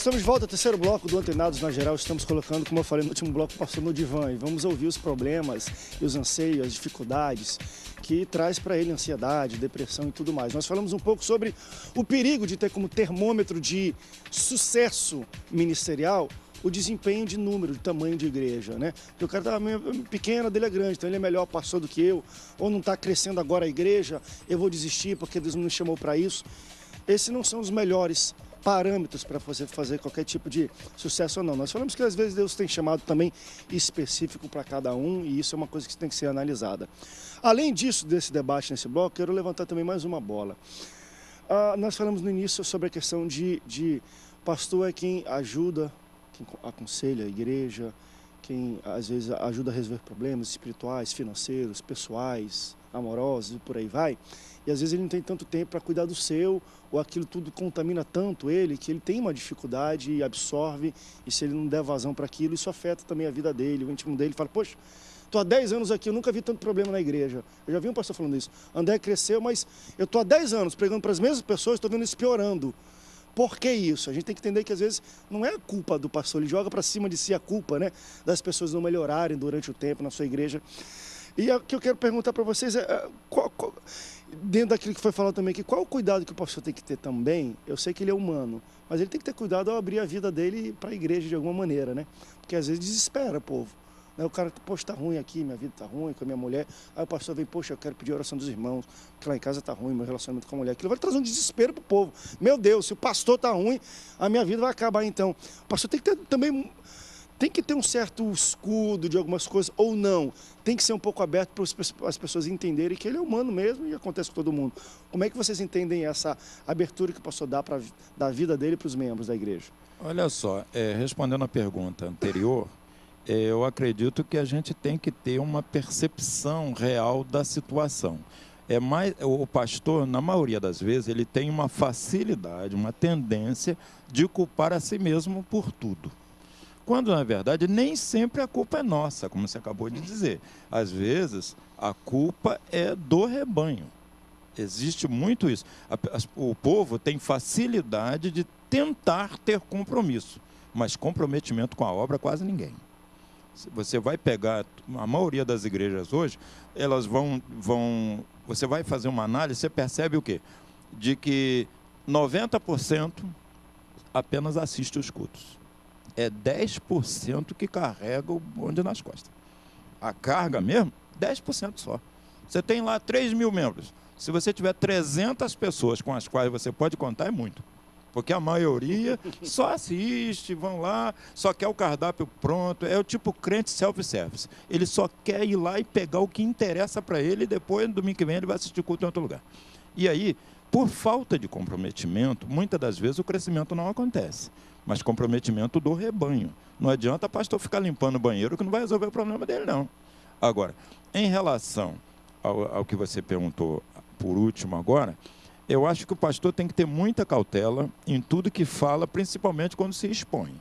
Estamos de volta ao terceiro bloco do Antenados na Geral. Estamos colocando, como eu falei no último bloco, passou no divã. E vamos ouvir os problemas e os anseios, as dificuldades que traz para ele ansiedade, depressão e tudo mais. Nós falamos um pouco sobre o perigo de ter como termômetro de sucesso ministerial o desempenho de número, de tamanho de igreja, né? Porque o cara tá pequeno, a dele é grande, então ele é melhor pastor do que eu, ou não está crescendo agora a igreja, eu vou desistir porque Deus não me chamou para isso. Esses não são os melhores parâmetros para você fazer qualquer tipo de sucesso ou não. Nós falamos que às vezes Deus tem chamado também específico para cada um e isso é uma coisa que tem que ser analisada. Além disso, desse debate nesse bloco, quero levantar também mais uma bola. Nós falamos no início sobre a questão de pastor é quem ajuda, quem aconselha a igreja, quem às vezes ajuda a resolver problemas espirituais, financeiros, pessoais, amorosos e por aí vai. E às vezes ele não tem tanto tempo para cuidar do seu, ou aquilo tudo contamina tanto ele, que ele tem uma dificuldade e absorve, e se ele não der vazão para aquilo, isso afeta também a vida dele, o íntimo dele. Fala, poxa, estou há 10 anos aqui, eu nunca vi tanto problema na igreja. Eu já vi um pastor falando isso. André cresceu, mas eu estou há 10 anos pregando para as mesmas pessoas, estou vendo isso piorando. Por que isso? A gente tem que entender que às vezes não é a culpa do pastor, ele joga para cima de si a culpa, né, das pessoas não melhorarem durante o tempo na sua igreja. E o que eu quero perguntar para vocês é, dentro daquilo que foi falado também, qual o cuidado que o pastor tem que ter também? Eu sei que ele é humano, mas ele tem que ter cuidado ao abrir a vida dele para a igreja de alguma maneira, né? Porque às vezes desespera o povo. Né? O cara, poxa, está ruim aqui, minha vida está ruim com a minha mulher. Aí o pastor vem, poxa, eu quero pedir a oração dos irmãos, porque lá em casa está ruim, meu relacionamento com a mulher. Aquilo vai trazer um desespero para o povo. Meu Deus, se o pastor está ruim, a minha vida vai acabar então. O pastor tem que ter também... Tem que ter um certo escudo de algumas coisas, ou não. Tem que ser um pouco aberto para as pessoas entenderem que ele é humano mesmo e acontece com todo mundo. Como é que vocês entendem essa abertura que o pastor dá para da vida dele para os membros da igreja? Olha só, respondendo à pergunta anterior, eu acredito que a gente tem que ter uma percepção real da situação. O pastor, na maioria das vezes, ele tem uma facilidade, uma tendência de culpar a si mesmo por tudo. Quando, na verdade, nem sempre a culpa é nossa, como você acabou de dizer. Às vezes, a culpa é do rebanho. Existe muito isso. O povo tem facilidade de tentar ter compromisso, mas comprometimento com a obra quase ninguém. Você vai pegar, a maioria das igrejas hoje, elas você vai fazer uma análise, você percebe o quê? De que 90% apenas assiste os cultos. É 10% que carrega o bonde nas costas. A carga mesmo, 10% só. Você tem lá 3 mil membros. Se você tiver 300 pessoas com as quais você pode contar, é muito. Porque a maioria só assiste, vão lá, só quer o cardápio pronto. É o tipo crente self-service. Ele só quer ir lá e pegar o que interessa para ele e depois, no domingo que vem, ele vai assistir culto em outro lugar. E aí, por falta de comprometimento, muitas das vezes o crescimento não acontece. Mas comprometimento do rebanho. Não adianta o pastor ficar limpando o banheiro que não vai resolver o problema dele, não. Agora, em relação ao que você perguntou por último agora, eu acho que o pastor tem que ter muita cautela em tudo que fala, principalmente quando se expõe.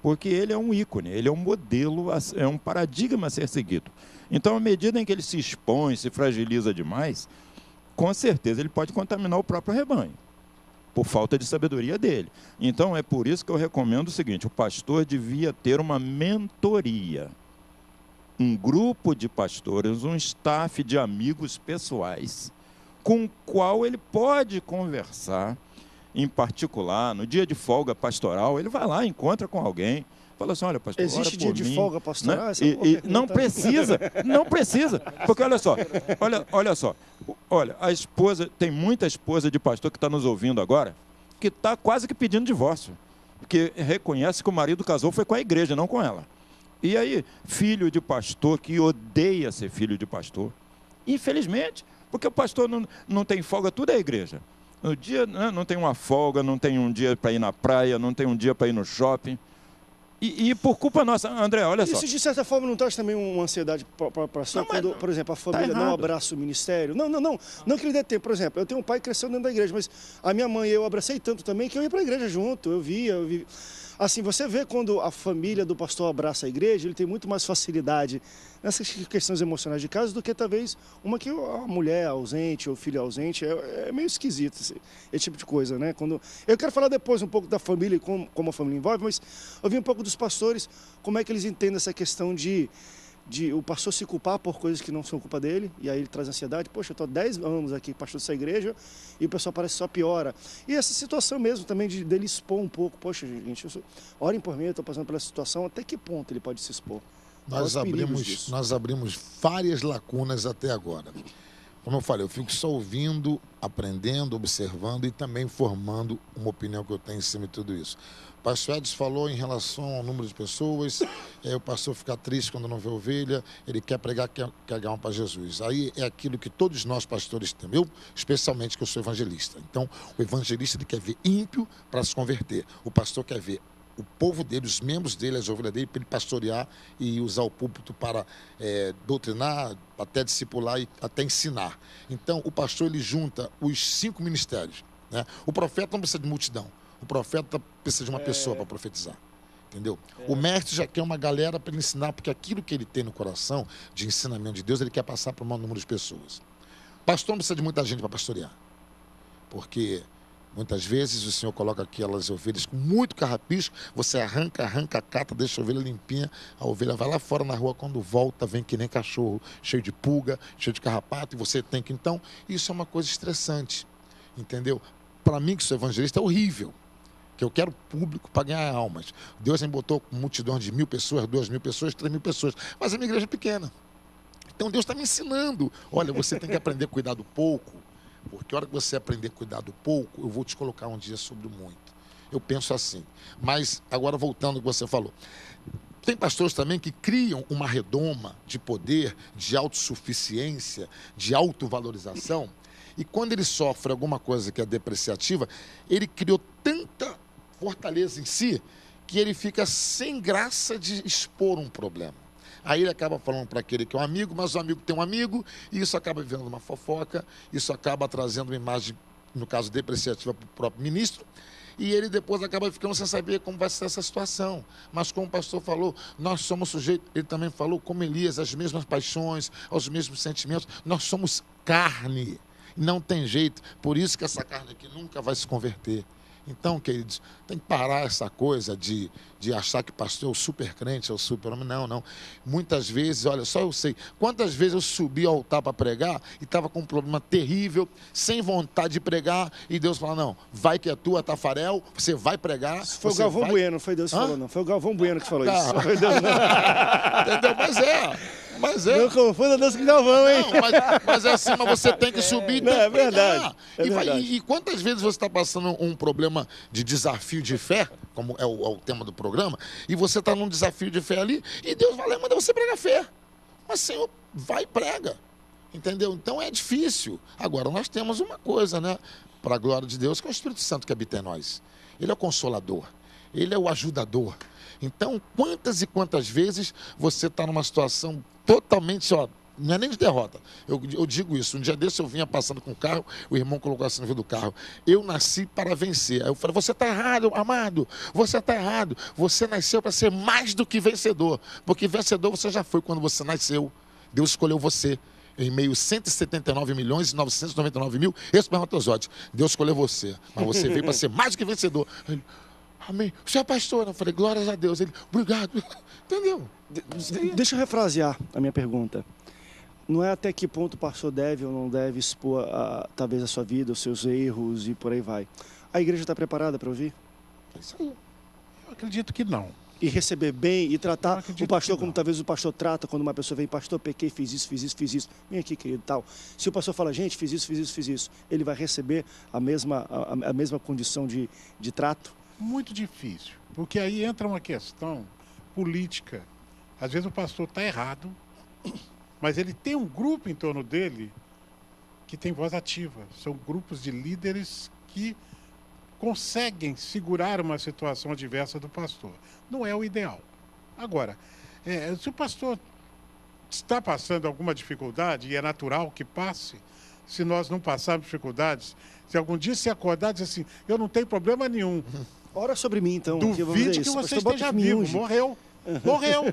Porque ele é um ícone, ele é um modelo, é um paradigma a ser seguido. Então, à medida em que ele se expõe, se fragiliza demais, com certeza ele pode contaminar o próprio rebanho, por falta de sabedoria dele. Então, é por isso que eu recomendo o seguinte, o pastor devia ter uma mentoria, um grupo de pastores, um staff de amigos pessoais, com o qual ele pode conversar, em particular, no dia de folga pastoral, ele vai lá, encontra com alguém, fala assim, olha, pastor, existe dia de folga pastoral? Né? Não precisa, porque olha só, a esposa, tem muita esposa de pastor que está nos ouvindo agora, que está quase que pedindo divórcio, porque reconhece que o marido casou foi com a igreja, não com ela. E aí, filho de pastor que odeia ser filho de pastor, infelizmente, porque o pastor não tem folga, tudo é igreja. No dia, né, não tem uma folga, não tem um dia para ir na praia, não tem um dia para ir no shopping. E por culpa nossa, André, olha só. Isso de certa forma não traz também uma ansiedade para si, quando, por exemplo, a família não abraça o ministério? Não que ele dê tempo. Por exemplo, eu tenho um pai que cresceu dentro da igreja, mas a minha mãe e eu abracei tanto também que eu ia para a igreja junto, eu via. Assim, você vê quando a família do pastor abraça a igreja, ele tem muito mais facilidade nessas questões emocionais de casa do que talvez uma que a mulher ausente ou o filho ausente. É meio esquisito esse tipo de coisa, né? Eu quero falar depois um pouco da família e como a família envolve, mas ouvir um pouco dos pastores, como é que eles entendem essa questão de o pastor se culpar por coisas que não são culpa dele, e aí ele traz ansiedade. Poxa, eu estou há 10 anos aqui pastor dessa igreja e o pessoal parece que só piora. E essa situação mesmo também dele expor um pouco. Poxa, gente, orem por mim, eu estou passando pela situação. Até que ponto ele pode se expor? Nós abrimos várias lacunas até agora. Como eu falei, eu fico só ouvindo, aprendendo, observando e também formando uma opinião que eu tenho em cima de tudo isso. O pastor Edson falou em relação ao número de pessoas, o pastor fica triste quando não vê ovelha, ele quer pregar, quer ganhar uma para Jesus. Aí é aquilo que todos nós pastores temos, eu especialmente que eu sou evangelista. Então, o evangelista ele quer ver ímpio para se converter, o pastor quer ver o povo dele, os membros dele, as ovelhas dele, para ele pastorear e usar o púlpito para doutrinar, até discipular e até ensinar. Então, o pastor ele junta os 5 ministérios, né? O profeta não precisa de multidão, o profeta precisa de uma pessoa para profetizar, entendeu? O mestre já quer uma galera para ele ensinar, porque aquilo que ele tem no coração de ensinamento de Deus, ele quer passar para o maior número de pessoas. O pastor não precisa de muita gente para pastorear, porque muitas vezes o Senhor coloca aquelas ovelhas com muito carrapicho, você arranca, cata, deixa a ovelha limpinha, a ovelha vai lá fora na rua, quando volta, vem que nem cachorro, cheio de pulga, cheio de carrapato, e você tem que, então, isso é uma coisa estressante, entendeu? Para mim, que sou evangelista, é horrível, que eu quero público para ganhar almas. Deus me botou com multidões de 1.000 pessoas, 2.000 pessoas, 3.000 pessoas, mas a minha igreja é pequena. Então Deus está me ensinando, olha, você tem que aprender a cuidar do pouco, porque a hora que você aprender a cuidar do pouco, eu vou te colocar um dia sobre o muito. Eu penso assim. Mas, agora voltando ao que você falou. Tem pastores também que criam uma redoma de poder, de autossuficiência, de autovalorização. E quando ele sofre alguma coisa que é depreciativa, ele criou tanta fortaleza em si que ele fica sem graça de expor um problema. Aí ele acaba falando para aquele que é um amigo, mas o amigo tem um amigo, e isso acaba vendo uma fofoca, isso acaba trazendo uma imagem, no caso, depreciativa para o próprio ministro, e ele depois acaba ficando sem saber como vai ser essa situação. Mas como o pastor falou, nós somos sujeitos, ele também falou, como Elias, as mesmas paixões, aos mesmos sentimentos, nós somos carne, não tem jeito, por isso que essa carne aqui nunca vai se converter. Então, queridos, tem que parar essa coisa de achar que pastor é o super crente, é o super homem. Não, não. Muitas vezes, olha, só eu sei, quantas vezes eu subi ao altar para pregar e estava com um problema terrível, sem vontade de pregar, e Deus falou, não, vai que é tua, Tafarel, você vai pregar. Isso foi o Galvão Bueno, não foi Deus que falou, não. Foi o Galvão Bueno que falou isso. Não foi Deus, não. Entendeu? Mas é. Não confunda Deus com Galvão, hein? Não, mas é assim, mas você tem que subir e tem que verdade. E quantas vezes você está passando um problema de desafio de fé, como é o tema do programa, e você está num desafio de fé ali, e Deus vai lá e manda você pregar fé. Mas, Senhor, vai e prega. Entendeu? Então é difícil. Agora, nós temos uma coisa, né? Para a glória de Deus, que é o Espírito Santo que habita em nós. Ele é o consolador. Ele é o ajudador. Então, quantas e quantas vezes você está numa situação totalmente, ó, não é nem de derrota. Eu digo isso. Um dia desse eu vinha passando com o carro, o irmão colocou assim no vidro do carro. Eu nasci para vencer. Aí eu falei, você está errado, amado. Você está errado. Você nasceu para ser mais do que vencedor. Porque vencedor você já foi quando você nasceu. Deus escolheu você. Em meio a 179 milhões e 999 mil espermatozoides. Deus escolheu você. Mas você veio para ser mais do que vencedor. Ele, amém. Você é pastor? Eu falei, glórias a Deus. Ele, obrigado. Entendeu? Deixa eu refrasear a minha pergunta. Não é até que ponto o pastor deve ou não deve expor, talvez, a sua vida, os seus erros e por aí vai. A igreja está preparada para ouvir? É isso aí. Eu acredito que não. E receber bem e tratar o pastor como talvez o pastor trata quando uma pessoa vem, pastor, pequei, fiz isso. Vem aqui, querido, tal. Se o pastor fala, gente, fiz isso, ele vai receber a mesma condição de trato? Muito difícil, porque aí entra uma questão política. Às vezes o pastor está errado, mas ele tem um grupo em torno dele que tem voz ativa. São grupos de líderes que conseguem segurar uma situação adversa do pastor. Não é o ideal. Agora, se o pastor está passando alguma dificuldade, e é natural que passe, se nós não passarmos dificuldades, se algum dia se acordar e dizer assim, eu não tenho problema nenhum, Ora sobre mim, então. Duvide que você esteja vivo. Morreu. Morreu.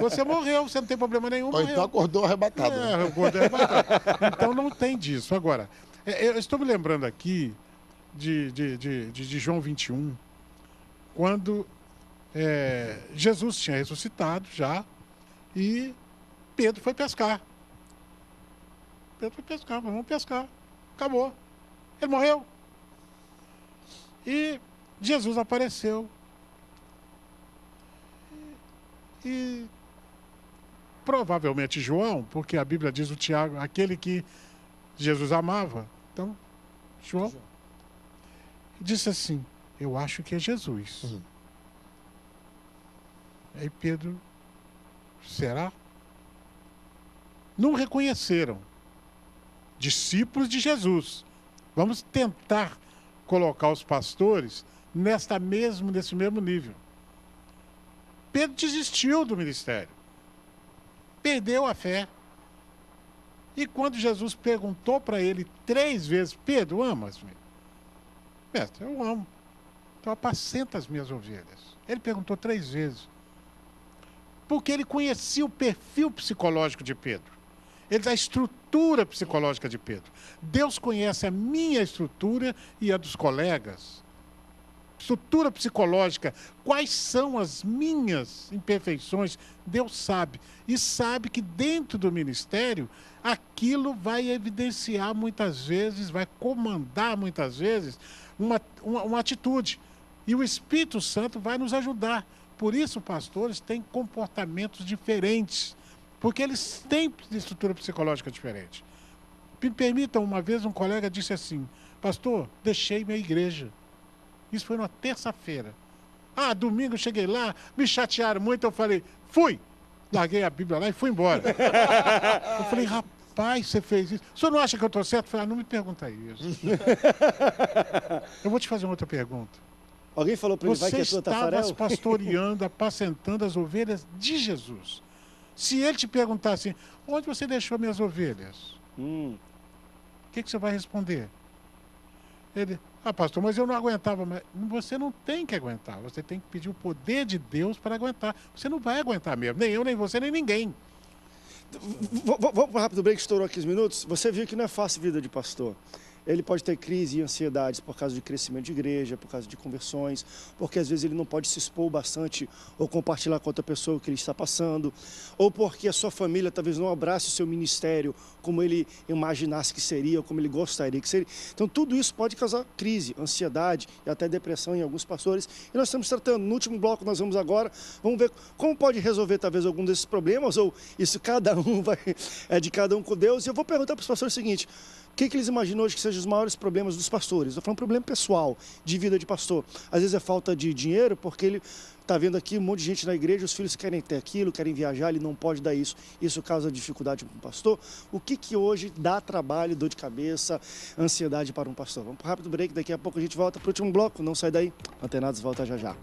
Você morreu, você não tem problema nenhum. Ou então acordou arrebatado. Acordou arrebatado. Então não tem disso. Agora, eu estou me lembrando aqui de João 21, quando Jesus tinha ressuscitado já e Pedro foi pescar. Vamos pescar. Acabou. Ele morreu. E Jesus apareceu. E provavelmente João, porque a Bíblia diz o Tiago, aquele que Jesus amava. Então, João disse assim, eu acho que é Jesus. Aí Pedro, será? Não reconheceram. Discípulos de Jesus. Vamos tentar colocar os pastores nesse mesmo nível. Pedro desistiu do ministério. Perdeu a fé. E quando Jesus perguntou para ele 3 vezes, Pedro, amas-me? Mestre, eu amo. Então apacenta as minhas ovelhas. Ele perguntou 3 vezes. Porque ele conhecia o perfil psicológico de Pedro. A estrutura psicológica de Pedro. Deus conhece a minha estrutura e a dos colegas. Estrutura psicológica. Quais são as minhas imperfeições? Deus sabe. E sabe que dentro do ministério, aquilo vai evidenciar muitas vezes, vai comandar muitas vezes uma atitude. E o Espírito Santo vai nos ajudar. Por isso, pastores têm comportamentos diferentes. Porque eles têm estrutura psicológica diferente. Me permitam, uma vez um colega disse assim, pastor, deixei minha igreja. Isso foi numa terça-feira. Domingo eu cheguei lá, me chatearam muito, eu falei, fui. Larguei a Bíblia lá e fui embora. Eu falei, rapaz, você fez isso. O senhor não acha que eu estou certo? Eu falei, não me pergunta isso. Eu vou te fazer uma outra pergunta. Alguém falou para ele, vai que é tua Tafarel? Você estava pastoreando, apacentando as ovelhas de Jesus. Se ele te perguntar assim, onde você deixou minhas ovelhas? O que você vai responder? Ele, pastor, mas eu não aguentava. Mas você não tem que aguentar. Você tem que pedir o poder de Deus para aguentar. Você não vai aguentar mesmo. Nem eu, nem você, nem ninguém. Vamos para um rápido break, estourou aqui os minutos. Você viu que não é fácil a vida de pastor. Ele pode ter crise e ansiedades por causa de crescimento de igreja, por causa de conversões, porque às vezes ele não pode se expor bastante ou compartilhar com outra pessoa o que ele está passando, ou porque a sua família talvez não abrace o seu ministério como ele imaginasse que seria, ou como ele gostaria que seria. Então tudo isso pode causar crise, ansiedade e até depressão em alguns pastores. E nós estamos tratando, no último bloco nós vamos agora, vamos ver como pode resolver talvez algum desses problemas, ou isso cada um é de cada um com Deus. E eu vou perguntar para os pastores o seguinte, o que eles imaginam hoje que sejam os maiores problemas dos pastores? Eu falo um problema pessoal, de vida de pastor. Às vezes é falta de dinheiro, porque ele está vendo aqui um monte de gente na igreja, os filhos querem ter aquilo, querem viajar, ele não pode dar isso. Isso causa dificuldade para um pastor. O que hoje dá trabalho, dor de cabeça, ansiedade para um pastor? Vamos para um rápido break, daqui a pouco a gente volta para o último bloco. Não sai daí, Antenados volta já já.